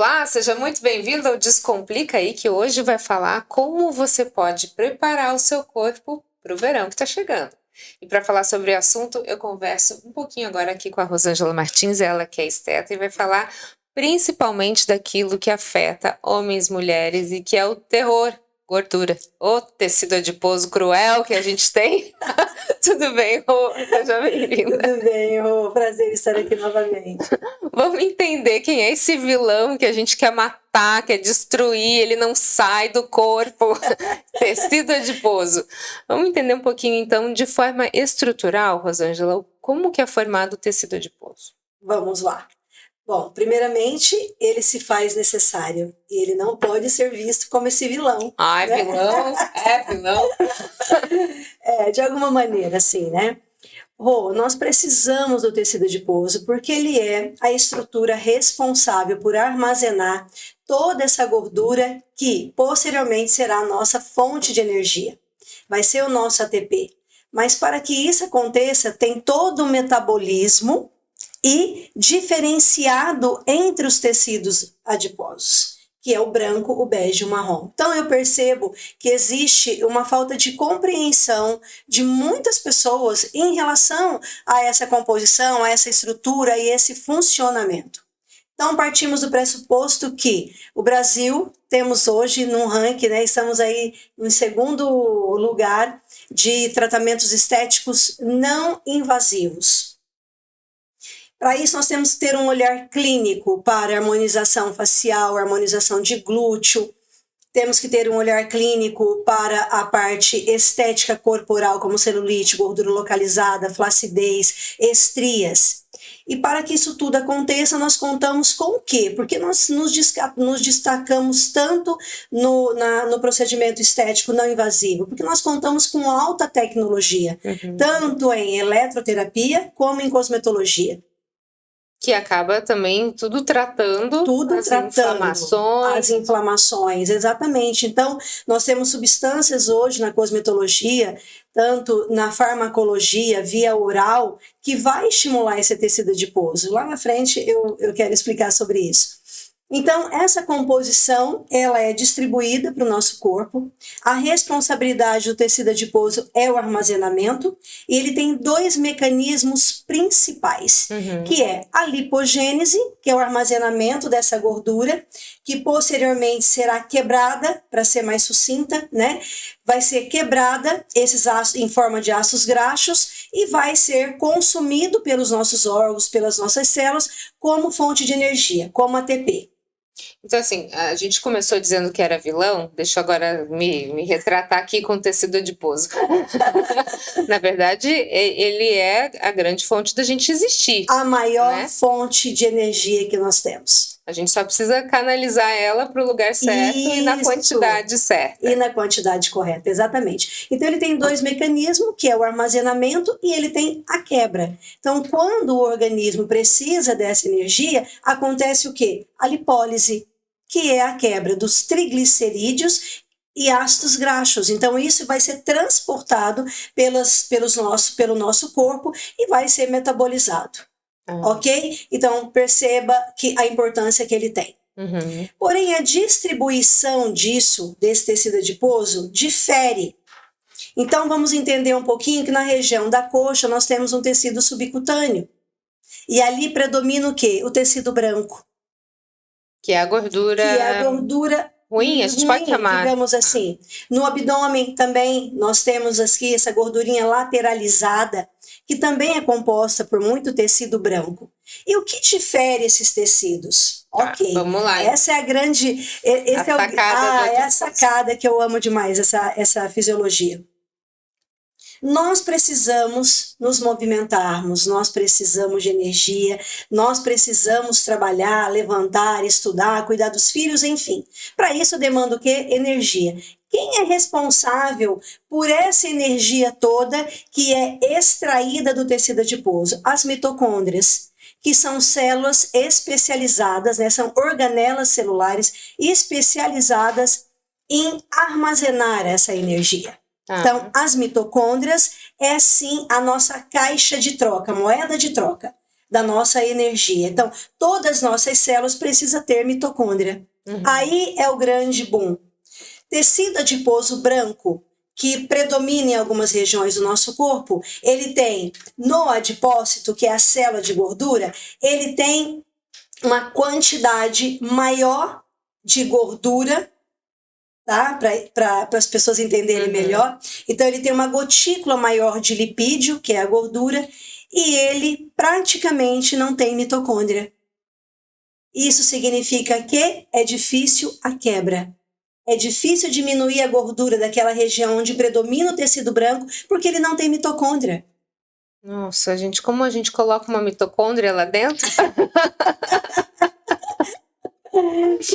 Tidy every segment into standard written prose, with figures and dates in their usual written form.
Olá, seja muito bem-vindo ao Descomplica aí, que hoje vai falar como você pode preparar o seu corpo para o verão que está chegando. E para falar sobre o assunto, eu converso um pouquinho agora aqui com a Rosângela Martins, ela que é esteta, e vai falar principalmente daquilo que afeta homens, mulheres e que é o terror, gordura, o tecido adiposo cruel que a gente tem. Tudo bem, Rô? Seja bem-vinda. Tudo bem, Rô. Prazer estar aqui novamente. Vamos entender quem é esse vilão que a gente quer matar, quer destruir, ele não sai do corpo. Tecido adiposo. Vamos entender um pouquinho, então, de forma estrutural, Rosângela, como que é formado o tecido adiposo? Vamos lá. Bom, primeiramente, ele se faz necessário e ele não pode ser visto como esse vilão. Ai, né? vilão? É vilão? De alguma maneira, assim, né? Rô, nós precisamos do tecido adiposo porque ele é a estrutura responsável por armazenar toda essa gordura que posteriormente será a nossa fonte de energia. Vai ser o nosso ATP. Mas para que isso aconteça, tem todo um metabolismo e diferenciado entre os tecidos adiposos, que é o branco, o bege e o marrom. Então eu percebo que existe uma falta de compreensão de muitas pessoas em relação a essa composição, a essa estrutura e esse funcionamento. Então partimos do pressuposto que o Brasil, temos hoje num ranking, né, estamos aí em segundo lugar de tratamentos estéticos não invasivos. Para isso, nós temos que ter um olhar clínico para harmonização facial, harmonização de glúteo. Temos que ter um olhar clínico para a parte estética corporal, como celulite, gordura localizada, flacidez, estrias. E para que isso tudo aconteça, nós contamos com o quê? Porque nós nos destacamos tanto no procedimento estético não invasivo, porque nós contamos com alta tecnologia, tanto em eletroterapia como em cosmetologia. Que acaba também tudo tratando as inflamações, exatamente. Então, nós temos substâncias hoje na cosmetologia, tanto na farmacologia, via oral, que vai estimular esse tecido adiposo. Lá na frente eu quero explicar sobre isso. Então, essa composição, ela é distribuída para o nosso corpo. A responsabilidade do tecido adiposo é o armazenamento. E ele tem dois mecanismos principais, que é a lipogênese, que é o armazenamento dessa gordura, que posteriormente será quebrada, para ser mais sucinta, né? Vai ser quebrada esses ácidos em forma de ácidos graxos e vai ser consumido pelos nossos órgãos, pelas nossas células, como fonte de energia, como ATP. Então, assim, a gente começou dizendo que era vilão, deixa eu agora me retratar aqui com o tecido adiposo. Na verdade, ele é a grande fonte da gente existir. A maior fonte de energia que nós temos. A gente só precisa canalizar ela para o lugar certo e na quantidade certa. E na quantidade correta, exatamente. Então, ele tem dois mecanismos, que é o armazenamento e ele tem a quebra. Então, quando o organismo precisa dessa energia, acontece o quê? A lipólise, que é a quebra dos triglicerídeos e ácidos graxos. Então, isso vai ser transportado pelo nosso corpo e vai ser metabolizado. Ok? Então, perceba que a importância que ele tem. Porém, a distribuição desse tecido adiposo, difere. Então, vamos entender um pouquinho que na região da coxa nós temos um tecido subcutâneo. E ali predomina o quê? O tecido branco. Que é a gordura... ruim, a gente pode chamar. Digamos assim. No abdômen também nós temos aqui essa gordurinha lateralizada, que também é composta por muito tecido branco. E o que difere esses tecidos? Ok. Vamos lá. Essa é a grande... é a sacada que eu amo demais, essa fisiologia. Nós precisamos nos movimentarmos, nós precisamos de energia, nós precisamos trabalhar, levantar, estudar, cuidar dos filhos, enfim. Para isso demanda o quê? Energia. Quem é responsável por essa energia toda que é extraída do tecido adiposo? As mitocôndrias, que são células especializadas, né? São organelas celulares especializadas em armazenar essa energia. Então, as mitocôndrias é sim a nossa caixa de troca, moeda de troca. da nossa energia. Então, todas as nossas células precisam ter mitocôndria. Aí é o grande boom. Tecido adiposo branco, que predomina em algumas regiões do nosso corpo, ele tem no adipócito, que é a célula de gordura, ele tem uma quantidade maior de gordura, tá? Para as pessoas entenderem melhor. Então, ele tem uma gotícula maior de lipídio, que é a gordura, e ele praticamente não tem mitocôndria. Isso significa que é difícil a quebra. É difícil diminuir a gordura daquela região onde predomina o tecido branco, porque ele não tem mitocôndria. Nossa, gente, como a gente coloca uma mitocôndria lá dentro?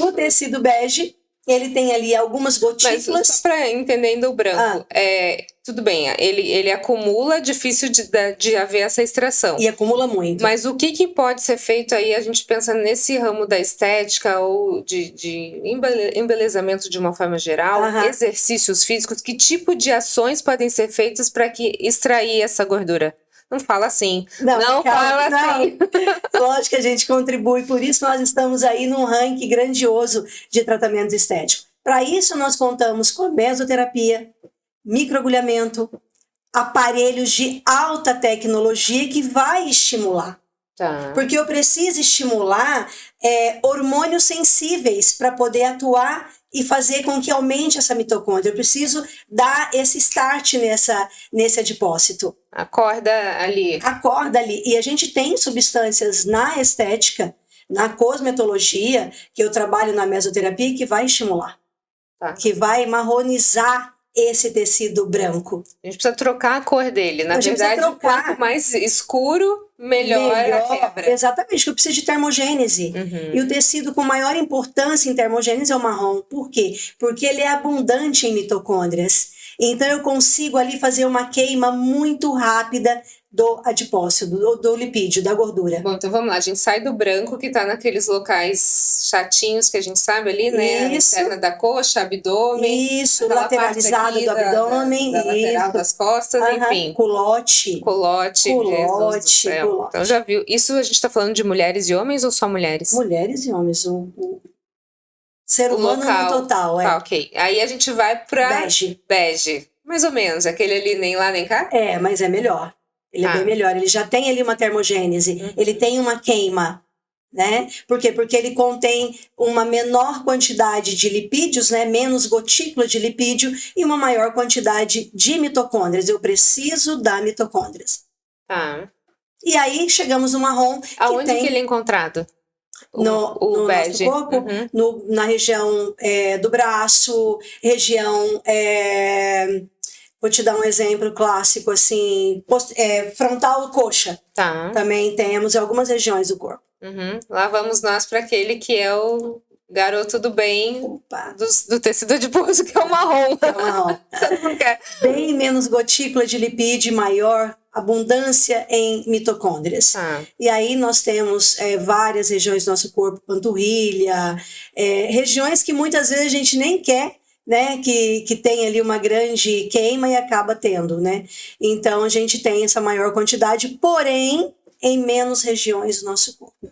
O tecido bege, ele tem ali algumas gotículas. Mas só para entendendo o branco, tudo bem, ele acumula, difícil de haver essa extração. E acumula muito. Mas o que pode ser feito aí, a gente pensa nesse ramo da estética ou de embelezamento de uma forma geral, exercícios físicos, que tipo de ações podem ser feitas para extrair essa gordura? Não fala assim. Não fala assim. Lógico que a gente contribui, por isso nós estamos aí num ranking grandioso de tratamento estético. Para isso, nós contamos com mesoterapia, microagulhamento, aparelhos de alta tecnologia que vai estimular. Tá. Porque eu preciso estimular hormônios sensíveis para poder atuar e fazer com que aumente essa mitocôndria. Eu preciso dar esse start nesse adipócito. Acorda ali. Acorda ali. E a gente tem substâncias na estética, na cosmetologia, que eu trabalho na mesoterapia, que vai estimular. Tá. Que vai marronizar esse tecido branco. A gente precisa trocar a cor dele. Na verdade, quanto mais escuro, melhor a quebra. Exatamente, que eu preciso de termogênese. E o tecido com maior importância em termogênese é o marrom. Por quê? Porque ele é abundante em mitocôndrias. Então, eu consigo ali fazer uma queima muito rápida do adipócito, do lipídio, da gordura. Bom, então vamos lá. A gente sai do branco, que tá naqueles locais chatinhos que a gente sabe ali, né? Isso. A interna da coxa, abdômen. Isso, lateralizado do abdômen. Da lateral das costas, enfim. Culote. Culote. Então, já viu. Isso a gente tá falando de mulheres e homens ou só mulheres? Mulheres e homens. O ser humano no total, Tá, ok. Aí a gente vai pra bege. Mais ou menos. Aquele ali nem lá nem cá? Mas é melhor. Ele é bem melhor. Ele já tem ali uma termogênese. Ele tem uma queima, né? Por quê? Porque ele contém uma menor quantidade de lipídios, né? Menos gotícula de lipídio e uma maior quantidade de mitocôndrias. Eu preciso da mitocôndrias. Tá. E aí chegamos no marrom. Aonde que ele é encontrado? No bege. nosso corpo, na região do braço, região, vou te dar um exemplo clássico, assim, frontal coxa. Tá. Também temos em algumas regiões do corpo. Lá vamos nós para aquele que é o garoto do bem do tecido adiposo, que é o marrom. É o marrom. Bem menos gotícula de lipídio, maior abundância em mitocôndrias. E aí nós temos várias regiões do nosso corpo, panturrilha, regiões que muitas vezes a gente nem quer, né, que tem ali uma grande queima e acaba tendo, né? Então a gente tem essa maior quantidade, porém em menos regiões do nosso corpo.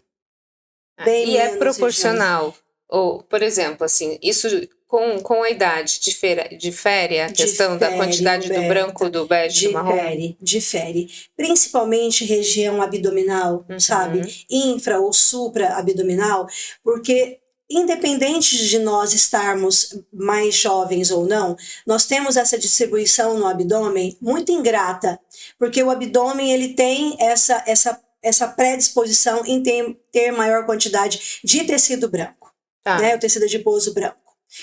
E é proporcional. Ou, por exemplo, assim, isso com a idade difere a questão da quantidade do branco, do bege, do marrom? Difere. Principalmente região abdominal, sabe? Infra ou supra-abdominal, porque independente de nós estarmos mais jovens ou não, nós temos essa distribuição no abdômen muito ingrata, porque o abdômen ele tem essa predisposição em ter maior quantidade de tecido branco, né? O tecido adiposo branco.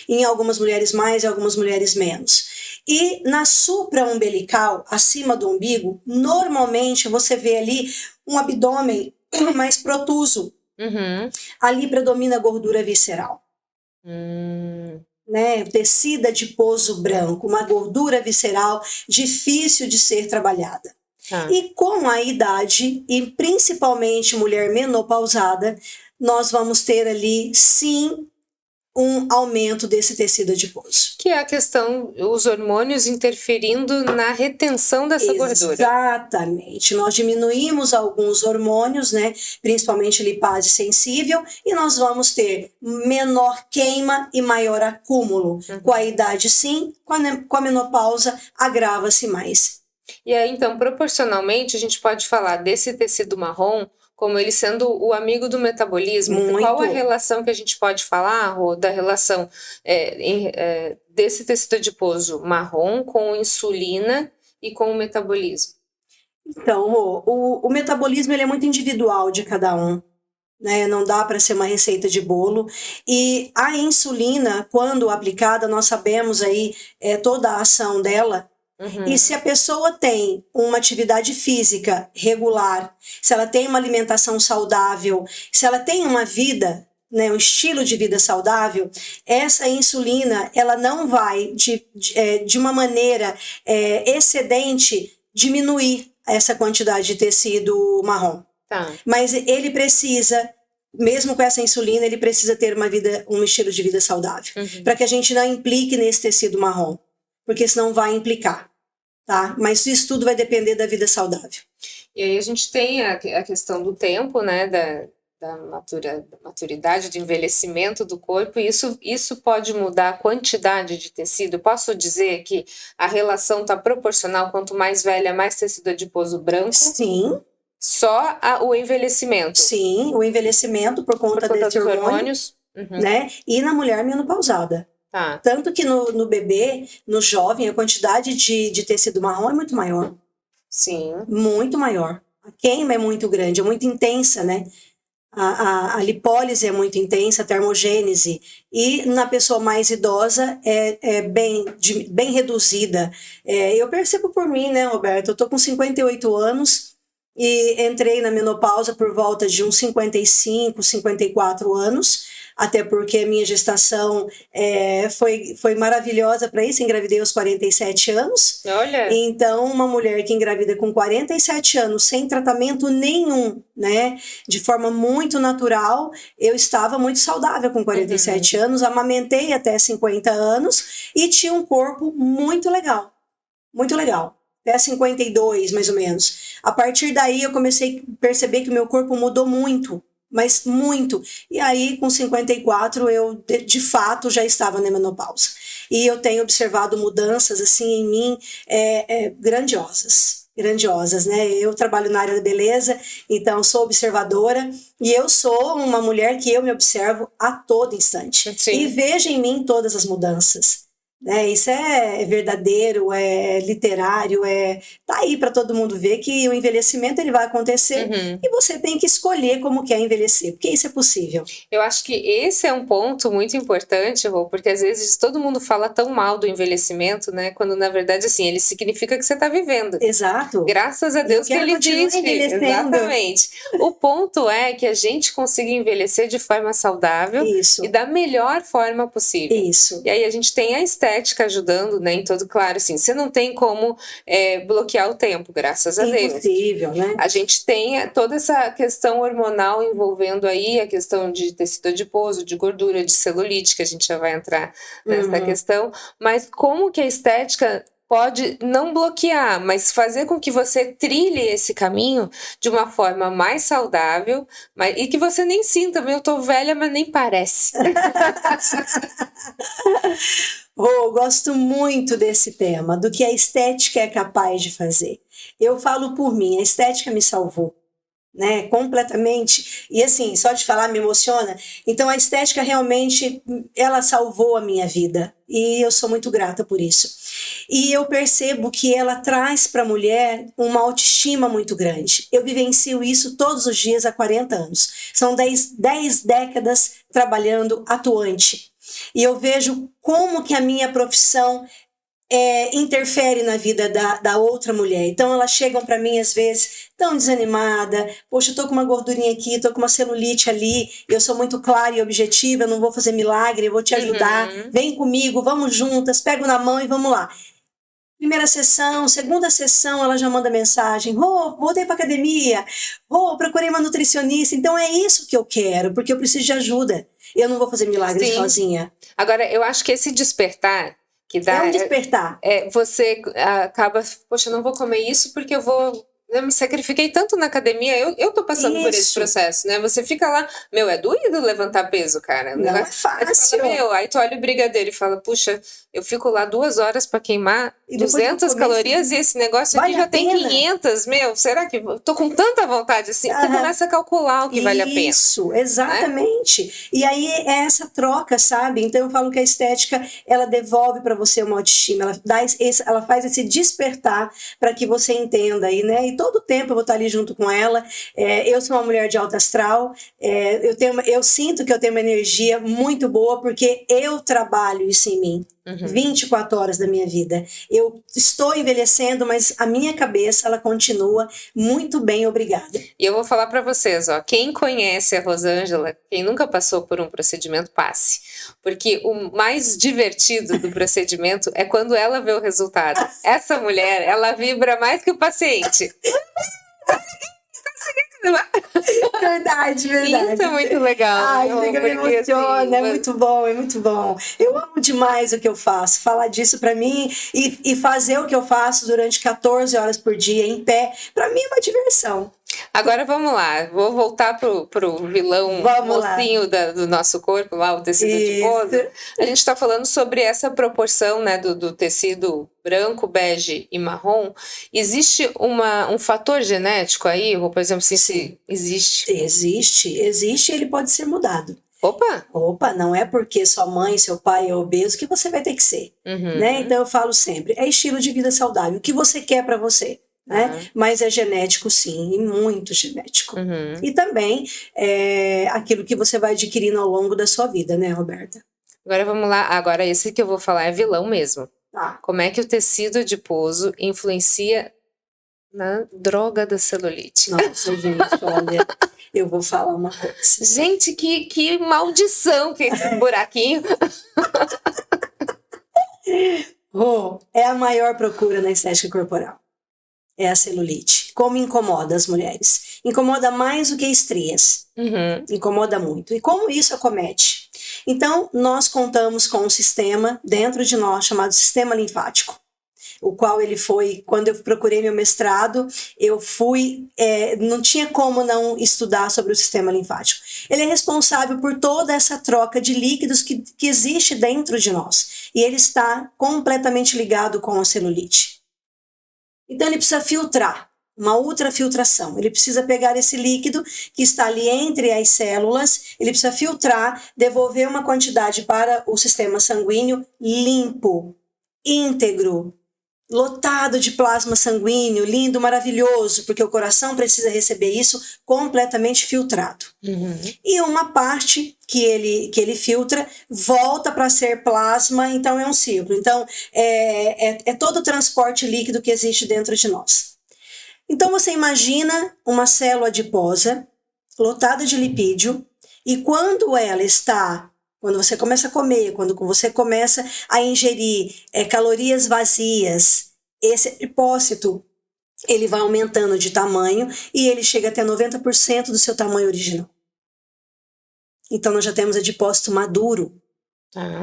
Em algumas mulheres mais, em algumas mulheres menos. E na supraumbilical, acima do umbigo, normalmente você vê ali um abdômen mais protuso. Ali predomina a gordura visceral. Né? Tecido adiposo branco, uma gordura visceral difícil de ser trabalhada. E com a idade, e principalmente mulher menopausada, nós vamos ter ali, sim, um aumento desse tecido adiposo. Que é a questão, os hormônios interferindo na retenção dessa gordura. Exatamente. Nós diminuímos alguns hormônios, né? Principalmente lipase sensível, e nós vamos ter menor queima e maior acúmulo. Com a idade, sim, com a menopausa, agrava-se mais. E aí, então, proporcionalmente, a gente pode falar desse tecido marrom como ele sendo o amigo do metabolismo. Muito. Qual a relação que a gente pode falar, Rô, da relação desse tecido adiposo marrom com insulina e com o metabolismo? Então, Rô, o metabolismo ele é muito individual de cada um. Né? Não dá para ser uma receita de bolo. E a insulina, quando aplicada, nós sabemos aí toda a ação dela. Uhum. E se a pessoa tem uma atividade física regular, se ela tem uma alimentação saudável, se ela tem uma vida, né, um estilo de vida saudável, essa insulina ela não vai, de uma maneira excedente, diminuir essa quantidade de tecido marrom. Tá. Mas ele precisa, mesmo com essa insulina, ele precisa ter um estilo de vida saudável. Uhum. Para que a gente não implique nesse tecido marrom. Porque senão vai implicar. Tá? Mas isso tudo vai depender da vida saudável. E aí a gente tem a questão do tempo, né? Da maturidade, do envelhecimento do corpo, e isso pode mudar a quantidade de tecido. Eu posso dizer que a relação está proporcional, quanto mais velha, mais tecido adiposo branco? Sim. Só o envelhecimento? Sim, o envelhecimento por conta desses hormônios, né? E na mulher menopausada. Tá. Tanto que no bebê, no jovem, a quantidade de tecido marrom é muito maior. Sim. Muito maior. A queima é muito grande, é muito intensa, né? A lipólise é muito intensa, a termogênese. E na pessoa mais idosa é bem reduzida. Eu percebo por mim, né, Roberto? Eu tô com 58 anos e entrei na menopausa por volta de uns 55, 54 anos. Até porque a minha gestação foi maravilhosa para isso, engravidei aos 47 anos. Olha! Então, uma mulher que engravida com 47 anos, sem tratamento nenhum, né, de forma muito natural, eu estava muito saudável com 47 anos, amamentei até 50 anos e tinha um corpo muito legal, até 52 mais ou menos. A partir daí eu comecei a perceber que o meu corpo mudou muito, mas muito. E aí, com 54, eu, de fato, já estava na menopausa. E eu tenho observado mudanças, assim, em mim, grandiosas, né? Eu trabalho na área da beleza, então sou observadora, e eu sou uma mulher que eu me observo a todo instante. Sim. E vejo em mim todas as mudanças. Isso é verdadeiro, é literário, tá aí para todo mundo ver que o envelhecimento ele vai acontecer e você tem que escolher como quer envelhecer, porque isso é possível. Eu acho que esse é um ponto muito importante, Rô, porque às vezes todo mundo fala tão mal do envelhecimento, né? Quando na verdade, assim, ele significa que você está vivendo. Exato. Graças a Deus que ele existe. Exatamente. O ponto é que a gente consiga envelhecer de forma saudável. Isso. E da melhor forma possível. Isso. E aí a gente tem a estética ajudando, né, em todo, claro, assim, você não tem como bloquear o tempo, graças a Deus. Impossível, né? A gente tem toda essa questão hormonal envolvendo aí a questão de tecido adiposo, de gordura, de celulite, que a gente já vai entrar nessa questão, mas como que a estética pode não bloquear, mas fazer com que você trilhe esse caminho de uma forma mais saudável, e que você nem sinta, eu tô velha, mas nem parece. Eu gosto muito desse tema, do que a estética é capaz de fazer. Eu falo por mim, a estética me salvou, né, completamente. E assim, só de falar me emociona. Então a estética realmente, ela salvou a minha vida. E eu sou muito grata por isso. E eu percebo que ela traz para a mulher uma autoestima muito grande. Eu vivencio isso todos os dias há 40 anos. São 10 décadas trabalhando atuante. E eu vejo como que a minha profissão interfere na vida da outra mulher. Então elas chegam para mim às vezes tão desanimada, poxa, eu tô com uma gordurinha aqui, tô com uma celulite ali, eu sou muito clara e objetiva, eu não vou fazer milagre, eu vou te ajudar, vem comigo, vamos juntas, pego na mão e vamos lá. Primeira sessão, segunda sessão, ela já manda mensagem, voltei pra academia, procurei uma nutricionista. Então é isso que eu quero, porque eu preciso de ajuda. Eu não vou fazer milagre Sim. sozinha. Agora, eu acho que esse despertar que dá... É um despertar. Você acaba, poxa, eu não vou comer isso porque eu me sacrifiquei tanto na academia, eu tô passando por esse Isso. processo, né? Você fica lá, é doído levantar peso, cara. Não é Aí tu fala, fácil. aí tu olha o brigadeiro e fala, puxa, eu fico lá 2 horas pra queimar E depois que eu 200 comer, calorias e esse negócio vale aqui já a tem pena? 500, tô com tanta vontade assim, você Aham. começa a calcular o que vale a pena. Isso, exatamente. E aí é essa troca, sabe? Então eu falo que a estética, ela devolve para você uma autoestima, ela faz esse despertar para que você entenda aí, né? E todo tempo eu vou estar ali junto com ela. Eu sou uma mulher de alto astral, eu sinto que eu tenho uma energia muito boa porque eu trabalho isso em mim. 24 horas da minha vida. Eu estou envelhecendo, mas a minha cabeça, ela continua muito bem, obrigada. E eu vou falar para vocês, ó, quem conhece a Rosângela, quem nunca passou por um procedimento, passe. Porque o mais divertido do procedimento é quando ela vê o resultado. Essa mulher, ela vibra mais que o paciente. Verdade. Isso é muito legal. Ai, chega, me emociona, assim, é muito bom, é muito bom. Eu amo demais o que eu faço, falar disso pra mim e fazer o que eu faço durante 14 horas por dia em pé, pra mim é uma diversão. Agora vamos lá, vou voltar pro vilão mocinho do nosso corpo, lá, o tecido adiposo. A gente está falando sobre essa proporção, né, do tecido branco, bege e marrom. Existe um fator genético aí, ou, por exemplo, se existe? Existe, ele pode ser mudado. Opa, não é porque sua mãe, seu pai é obeso que você vai ter que ser, né? Então eu falo sempre, é estilo de vida saudável, o que você quer para você. Né? Mas é genético sim, e muito genético. E também aquilo que você vai adquirindo ao longo da sua vida, né, Roberta? Agora vamos lá, agora esse que eu vou falar é vilão mesmo. Tá. Como é que o tecido adiposo influencia na droga da celulite? Nossa, gente, olha, eu vou falar uma coisa. Gente, que maldição que é esse buraquinho. É a maior procura na estética corporal. É a celulite. Como incomoda as mulheres? Incomoda mais do que estrias. Incomoda muito. E como isso acomete? Então, nós contamos com um sistema dentro de nós chamado sistema linfático, o qual ele foi, quando eu procurei meu mestrado, não tinha como não estudar sobre o sistema linfático. Ele é responsável por toda essa troca de líquidos que existe dentro de nós. E ele está completamente ligado com a celulite. Então ele precisa filtrar, uma ultrafiltração. Ele precisa pegar esse líquido que está ali entre as células, ele precisa filtrar, devolver uma quantidade para o sistema sanguíneo limpo, íntegro, lotado de plasma sanguíneo, lindo, maravilhoso, porque o coração precisa receber isso completamente filtrado. E uma parte que ele filtra volta para ser plasma, então é um ciclo. Então é todo o transporte líquido que existe dentro de nós. Então você imagina uma célula adiposa lotada de lipídio e quando você começa a comer, quando você começa a ingerir calorias vazias, esse adipócito ele vai aumentando de tamanho e ele chega até 90% do seu tamanho original. Então nós já temos adipócito maduro,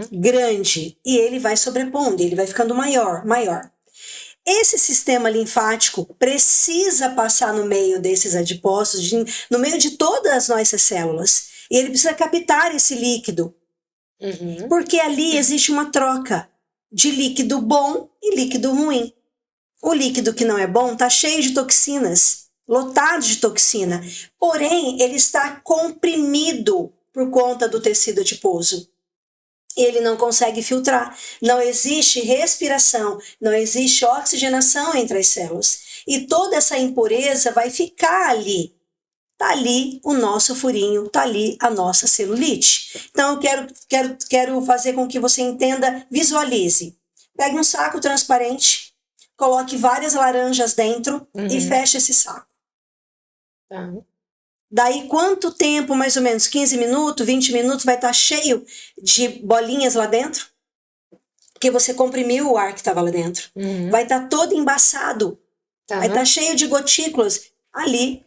grande, e ele vai sobrepondo, ele vai ficando maior. Esse sistema linfático precisa passar no meio desses adipócitos, no meio de todas as nossas células, e ele precisa captar esse líquido, porque ali existe uma troca de líquido bom e líquido ruim. O líquido que não é bom está cheio de toxinas, lotado de toxina, porém ele está comprimido por conta do tecido adiposo. Ele não consegue filtrar, não existe respiração, não existe oxigenação entre as células. E toda essa impureza vai ficar ali. Está ali o nosso furinho, está ali a nossa celulite. Então eu quero fazer com que você entenda, visualize. Pegue um saco transparente, coloque várias laranjas dentro e feche esse saco. Daí quanto tempo, mais ou menos, 15 minutos, 20 minutos, vai estar cheio de bolinhas lá dentro? Porque você comprimiu o ar que estava lá dentro. Vai estar todo embaçado. Vai estar cheio de gotículas. Ali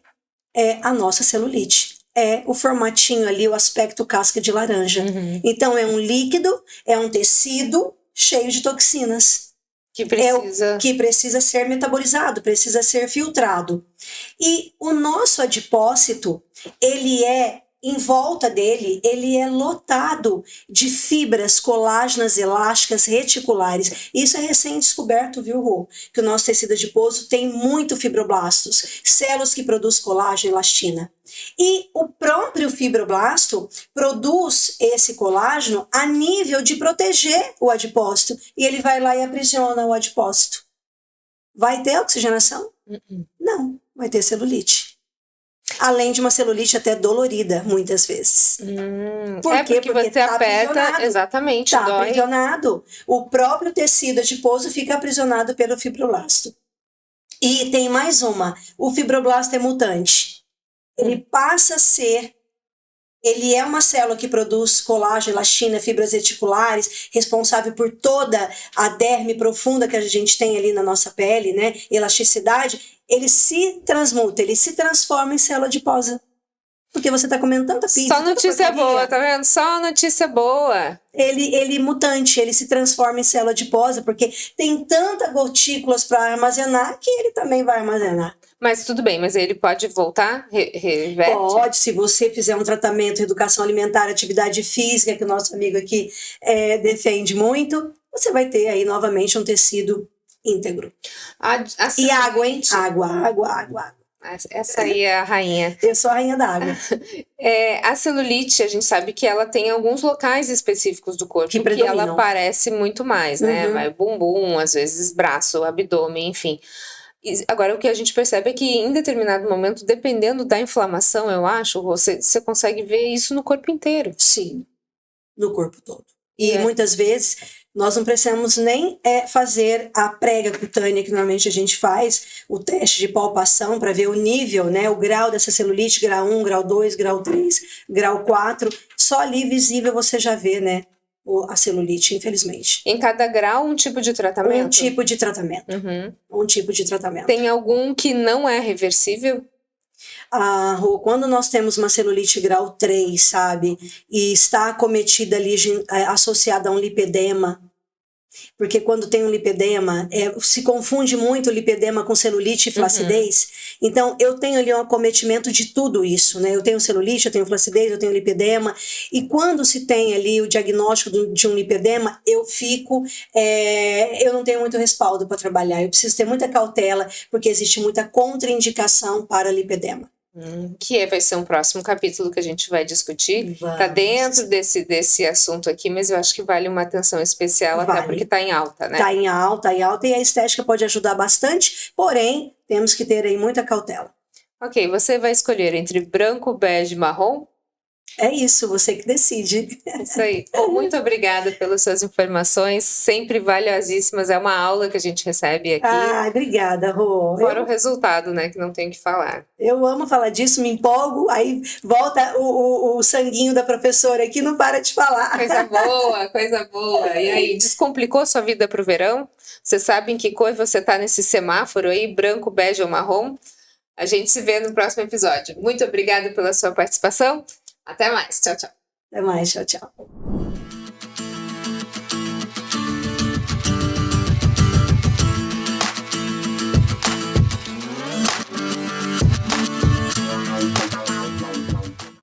é a nossa celulite. é o formatinho ali, o aspecto casca de laranja. Então, é um líquido, é um tecido cheio de toxinas. Que precisa ser metabolizado, precisa ser filtrado. E o nosso adipócito, ele é, em volta dele, ele é lotado de fibras colágenas, elásticas, reticulares. Isso é recém-descoberto, viu, Rô? Que o nosso tecido adiposo tem muito fibroblastos, células que produzem colágeno e elastina. E o próprio fibroblasto produz esse colágeno a nível de proteger o adipócito. E ele vai lá e aprisiona o adipócito. Vai ter oxigenação? Não, vai ter celulite. Além de uma celulite até dolorida, muitas vezes. Por quê? Porque você tá aperta, exatamente, tá aprisionado. O próprio tecido adiposo fica aprisionado pelo fibroblasto. E tem mais uma. O fibroblasto é mutante. Ele passa a ser... Ele é uma célula que produz colágeno, elastina, fibras reticulares, responsável por toda a derme profunda que a gente tem ali na nossa pele, né? Elasticidade. Ele se transmuta, ele se transforma em célula adiposa. Porque você tá comendo tanta pizza. Só notícia boa, tá vendo? Só notícia boa. Ele mutante, ele se transforma em célula adiposa, porque tem tanta gotículas para armazenar que ele também vai armazenar. Mas tudo bem, mas ele pode voltar? Reverte? Pode, se você fizer um tratamento, educação alimentar, atividade física, que o nosso amigo aqui defende muito, você vai ter aí novamente um tecido íntegro. E água, hein? Água. Essa aí é a rainha. Eu sou a rainha da água. A celulite, a gente sabe que ela tem alguns locais específicos do corpo que ela aparece muito mais, né? Vai bumbum, às vezes braço, abdômen, enfim. Agora, o que a gente percebe é que em determinado momento, dependendo da inflamação, eu acho, você consegue ver isso no corpo inteiro. Sim, no corpo todo. E muitas vezes nós não precisamos nem fazer a prega cutânea que normalmente a gente faz, o teste de palpação para ver o nível, né, o grau dessa celulite, grau 1, grau 2, grau 3, grau 4. Só ali visível você já vê, né, a celulite, infelizmente. Em cada grau, um tipo de tratamento? Um tipo de tratamento. Um tipo de tratamento. Tem algum que não é reversível? Quando nós temos uma celulite grau 3, sabe, e está acometida ali, associada a um lipedema, porque quando tem um lipedema, se confunde muito o lipedema com celulite e flacidez. Então, eu tenho ali um acometimento de tudo isso, né? Eu tenho celulite, eu tenho flacidez, eu tenho lipedema. E quando se tem ali o diagnóstico de um lipedema, eu não tenho muito respaldo para trabalhar. Eu preciso ter muita cautela, porque existe muita contraindicação para lipedema. Que vai ser um próximo capítulo que a gente vai discutir. Tá dentro desse assunto aqui, mas eu acho que vale uma atenção especial, até porque tá em alta, né? Tá em alta, e a estética pode ajudar bastante, porém, temos que ter aí muita cautela. Ok, você vai escolher entre branco, bege e marrom? É isso, você que decide. Isso aí. Muito obrigada pelas suas informações, sempre valiosíssimas. É uma aula que a gente recebe aqui. Obrigada, Rô. Fora o resultado, né, que não tem o que falar. Eu amo falar disso, me empolgo, aí volta o sanguinho da professora aqui, não para de falar. Coisa boa, coisa boa. E aí, descomplicou sua vida pro verão? Você sabe em que cor você tá nesse semáforo aí, branco, bege ou marrom? A gente se vê no próximo episódio. Muito obrigada pela sua participação. Até mais. Tchau, tchau. Até mais. Tchau, tchau.